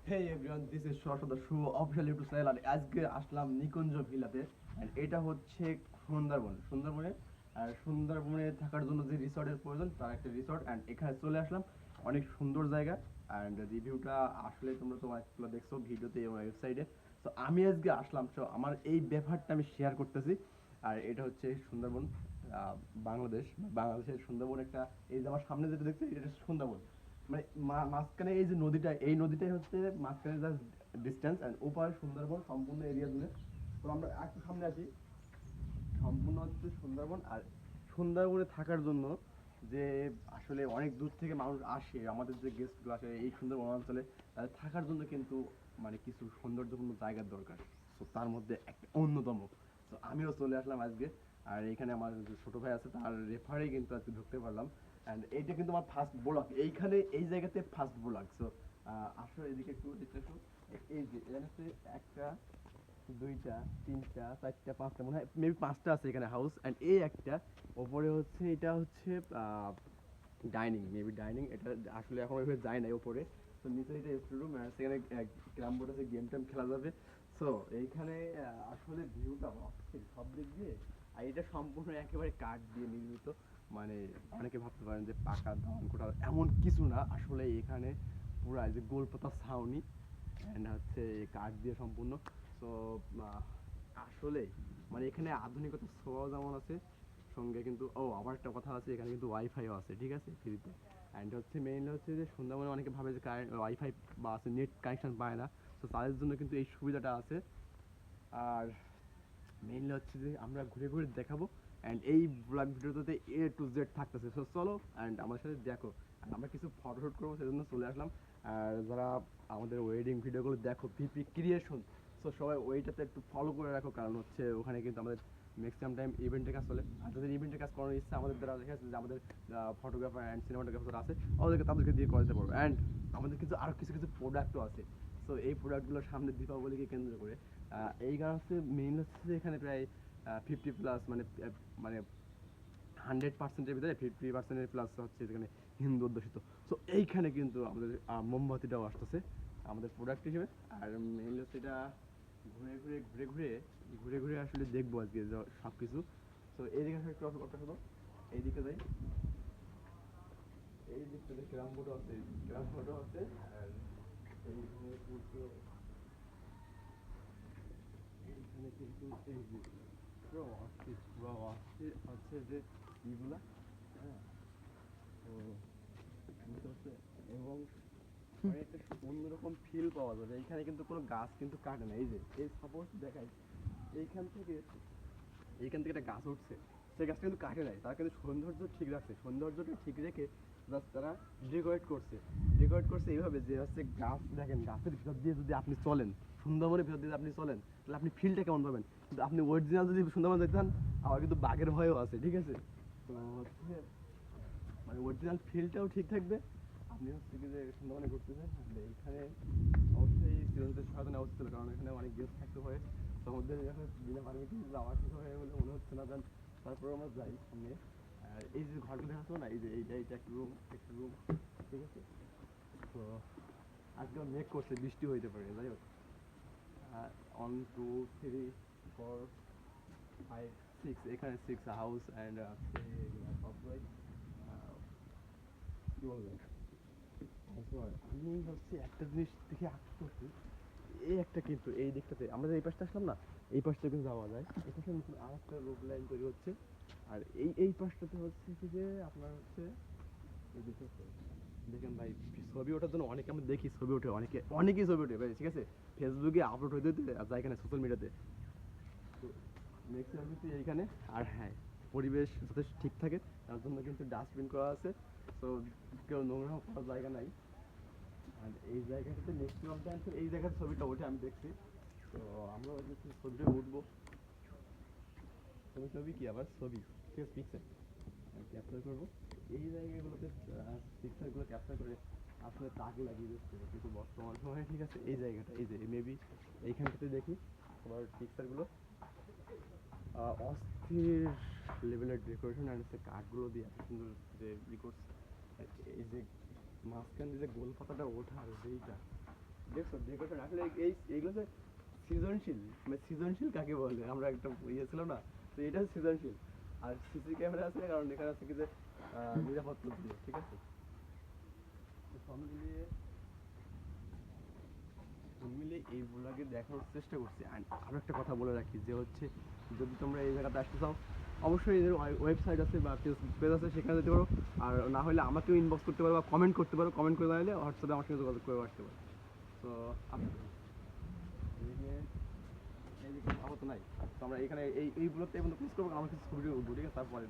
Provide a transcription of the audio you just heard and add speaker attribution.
Speaker 1: Hey everyone, this is Shashada Show official YouTube channel আর আজকে আসলাম নিকুঞ্জ ভিলাতে and এটা হচ্ছে সুন্দরবনে আর সুন্দরবনে থাকার জন্য যে রিসর্টের প্রয়োজন তার একটা রিসর্ট and এখানে চলে আসলাম। অনেক সুন্দর জায়গা and রিভিউটা আসলে তোমরা তো অনেকগুলো দেখছো ভিডিওতে এবং ওয়েবসাইটে। তো আমি আজকে আসলাম, তো আমার এই ব্যাপারটা আমি শেয়ার করতেছি। আর এটা হচ্ছে সুন্দরবন, আহ, বাংলাদেশের সুন্দরবন একটা, এই যে আমার সামনে যেটা দেখছি এটা সুন্দরবন, মানে মাঝখানে এই যে নদীটা, এই নদীটাই হচ্ছে মাঝখানে জাস্ট ডিস্টেন্স এন্ড ওপারে সুন্দরবন সম্পূর্ণ এরিয়া জুড়ে। তো আমরা একটু সামনে আসি, সম্পূর্ণ হচ্ছে সুন্দরবন। আর সুন্দরবনে থাকার জন্য যে আসলে অনেক দূর থেকে মানুষ আসে, আমাদের যে গেস্টগুলো আসে এই সুন্দরবন অঞ্চলে, তাদের থাকার জন্য কিন্তু মানে কিছু সৌন্দর্যপূর্ণ জায়গার দরকার। তো তার মধ্যে একটা অন্যতম, তো আমিও চলে আসলাম আজকে। আর এখানে আমার যে ছোট ভাই আছে তার রেফারে কিন্তু আজকে ঢুকতে পারলাম। অ্যান্ড এইটা কিন্তু আমার ফার্স্ট ব্লগ এইখানে, এই জায়গাতে ফার্স্ট ব্লগ। সো আসো এদিকে একটু দেখতে আসো। এই যে এখানে হচ্ছে একটা, দুইটা, তিনটা, চারটা, পাঁচটা, মনে হয় মেবি পাঁচটা আছে এখানে হাউস। অ্যান্ড এই একটা ওপরে হচ্ছে, এটা হচ্ছে ডাইনিং, মেবি ডাইনিং। এটা আসলে এখন ওইভাবে যায় নাই ওপরে। তো নিচে এটা স্টোর রুম, আর সেখানে ক্যারাম বোর্ড আছে, গেম টেম খেলা যাবে। সো এইখানে আসলে ভিউটা অস্থির সব দিক দিয়ে। আর এটা সম্পূর্ণ একেবারে কাঠ দিয়ে নির্মিত। মানে অনেকে ভাবতে পারেন যে পাকা দালান কোঠা, এমন কিছু না। আসলে এখানে পুরা এই যে গোলপাতা ছাউনি অ্যান্ড হচ্ছে কাঠ দিয়ে সম্পূর্ণ। সো আসলে মানে এখানে আধুনিকতার ছোঁয়াও যেমন আছে, সঙ্গে কিন্তু আবার একটা কথা আছে, এখানে কিন্তু ওয়াইফাইও আছে, ঠিক আছে, ফ্রিতে। অ্যান্ড হচ্ছে মেইনলি হচ্ছে যে সুন্দরবনে অনেকে ভাবে যে ওয়াইফাই বা আছে নেট কানেকশন পায় না, তো তাদের জন্য কিন্তু এই সুবিধাটা আছে। আর মেইনলি হচ্ছে যে আমরা ঘুরে ঘুরে দেখাবো। অ্যান্ড এই ব্লগ ভিডিওতে A to Z থাকতেছে। সো চলো অ্যান্ড আমার সাথে দেখো। আর আমরা কিছু ফটোশ্যুট করবো, সেজন্য চলে আসলাম। আর যারা আমাদের ওয়েডিং ভিডিওগুলো দেখো, পিপি ক্রিয়েশন, সো সবাই ওইটাতে একটু ফলো করে রাখো, কারণ হচ্ছে ওখানে কিন্তু আমাদের ম্যাক্সিমাম টাইম ইভেন্টের কাজ চলে। আর যাদের ইভেন্টের কাজ করার ইচ্ছা আমাদের দ্বারা দেখা যাচ্ছে যে আমাদের ফটোগ্রাফার অ্যান্ড সিনেমাটোগ্রাফার আছে, তাদেরকে দিয়ে করাতে পারবো। অ্যান্ড আমাদের কিছু আরও কিছু কিছু প্রোডাক্টও আছে। সো এই প্রোডাক্টগুলো সামনে দীপাবলিকে কেন্দ্র করে এই গান হচ্ছে মেইন হচ্ছে যে এখানে প্রায় 50+, মানে মানে 100%-এর ভিতরে 50%-এর প্লাস হচ্ছে যেখানে হিন্দু অধ্যুষিত। সো এইখানে কিন্তু আমাদের মোমবাতিটাও আসতেছে আমাদের প্রোডাক্ট হিসেবে। আর মেইনলি হচ্ছে এটা ঘুরে ঘুরে ঘুরে ঘুরে ঘুরে ঘুরে আসলে দেখবো আজকে সব কিছু। সো এইদিকে একটু অপেক্ষা করো, এইদিকে যাই। এই দিকটাতে ক্যারাম বোর্ডও আছে, ক্যারাম বোর্ডও আছে। আর এইখানে কিন্তু এইখানে কিন্তু এই যে পুরো অস্থির, পুরো অস্থির হচ্ছে যে ইগুলা, হ্যাঁ। তো বুঝতে পারছে, এবং মানে একটা অন্যরকম ফিল পাওয়া যাবে। এইখানে কিন্তু কোনো গাছ কিন্তু কাটে না। এই যে এই সাপোজ দেখাই, এইখান থেকে এইখান থেকে একটা গাছ উঠছে, সেই গাছটা কিন্তু কাটে নাই, তারা কিন্তু সৌন্দর্য ঠিক রাখছে, সৌন্দর্যটা ঠিক রেখে জাস্ট তারা ডেকোরেট করছে এইভাবে যে হচ্ছে গাছ, দেখেন গাছের ভিতর দিয়ে যদি আপনি চলেন, সুন্দরবনের ভিতর দিয়ে আপনি চলেন, তাহলে আপনি ফিলটা কেমন পাবেন। কিন্তু আপনি অরিজিনাল যদি সুন্দরবন যেতে চান, আবার কিন্তু বাঘের ভয়ও আছে, ঠিক আছে। তো হচ্ছে মানে অরিজিনাল ফিলটাও ঠিক থাকবে। আপনি হচ্ছে কি যে সুন্দরবনে ঘুরতেছেন, এইখানে অবশ্যই সিলেন্সের সচেতন অবস্থা ছিল, কারণ এখানে অনেক গেস্ট থাকতে পারে। সমুদ্রে এখন বিনা পারমিশন যাওয়া ঠিক হবে বলে মনে হচ্ছে না, দেন তারপরে আমরা যাই সামনে। আর এই যে ঘরগুলো দেখাচ্ছ না, এই যে এইটা একটা রুম, একটা রুম, ঠিক আছে। তো আজকে মেঘ করছে, বৃষ্টি হইতে পারে, যাই হোক। 1 2 3 4 5 6, এখানে 6 হাউস অ্যান্ড সবগুলোই কি বলবেন। তারপর আমি হচ্ছে একটা জিনিস দেখে আশ্চর্য হচ্ছি, এই একটা কিন্তু এই দিকটাতে আমরা যে এই পাশটা আসলাম না, এই পাশটা কিন্তু যাওয়া যায়। এই পাশে নতুন আর একটা রোড লাইন তৈরি হচ্ছে। আর এই পাশটাতে হচ্ছে কি যে আপনার হচ্ছে এই দিকে দেখেন ভাই, ছবি ওঠার জন্য অনেকে, আমরা দেখি ছবি ওঠে, অনেকেই ছবি ওঠে ভাই, ঠিক আছে, ফেসবুকে আপলোড হইতে হইতে আর এখানে সোশ্যাল মিডিয়াতে। তো ম্যাক্সিমাম কিন্তু এইখানে। আর হ্যাঁ, পরিবেশ যাতে ঠিক থাকে তার জন্য কিন্তু ডাস্টবিন করা আছে। তো কেউ নোংরা করার জায়গা নাই। আর এই জায়গাটাতে ম্যাক্সিমাম টাইম এই জায়গার ছবিটা ওঠে আমি দেখছি। তো আমরা ওই যে ছবিটা উঠবো, ছবি ছবি কি আবার ছবি, ঠিক আছে, পিকচার ক্যাপচার করবো এই জায়গাগুলোতে। পিকচারগুলো ক্যাপচার করে আসলে তাক লাগিয়ে দিচ্ছে কিন্তু বর্তমান সময়ে, ঠিক আছে। এই জায়গাটা এই যে মেবি এইখানটাতে দেখি তোমার পিকচারগুলো অস্থির লেভেলের ডেকোরেশন আর হচ্ছে কাঠগুলো দিয়ে এত সুন্দর যে ই করছে। আর এই যে মাঝখান দিয়ে যে গোল পাতাটা ওঠার যেইটা, দেখছো ডেকোরেশন আসলে এইগুলো যে সৃজনশীল, মানে সৃজনশীল কাকে বলে, আমরা একটা ইয়ে ছিল না, তো এটা সৃজনশীল। আর সিসি ক্যামেরা আছে কারণ এখানে আছে কি যে নিরাপত্তা দিয়ে, ঠিক আছে। তো সব মিলিয়ে এই ব্লগে দেখানোর চেষ্টা করছি। অ্যান্ড আরও একটা কথা বলে রাখি যে হচ্ছে, যদি তোমরা এই জায়গাতে আসতে চাও অবশ্যই এদের ওয়েবসাইট আছে বা পেজ আছে, সেখানে যেতে পারো। আর না হলে আমাকেও ইনবক্স করতে পারো বা কমেন্ট করতে পারো, কমেন্ট করে জানালে হোয়াটসঅ্যাপে আমার সঙ্গে যোগাযোগ করে আসতে পারো। তো এই যে আপাতত নাই, তো আমরা এখানে এই ব্লগটা এখন ক্লোজ করবো, আমার কিছু ছবি উঠবো, ঠিক আছে, তারপরে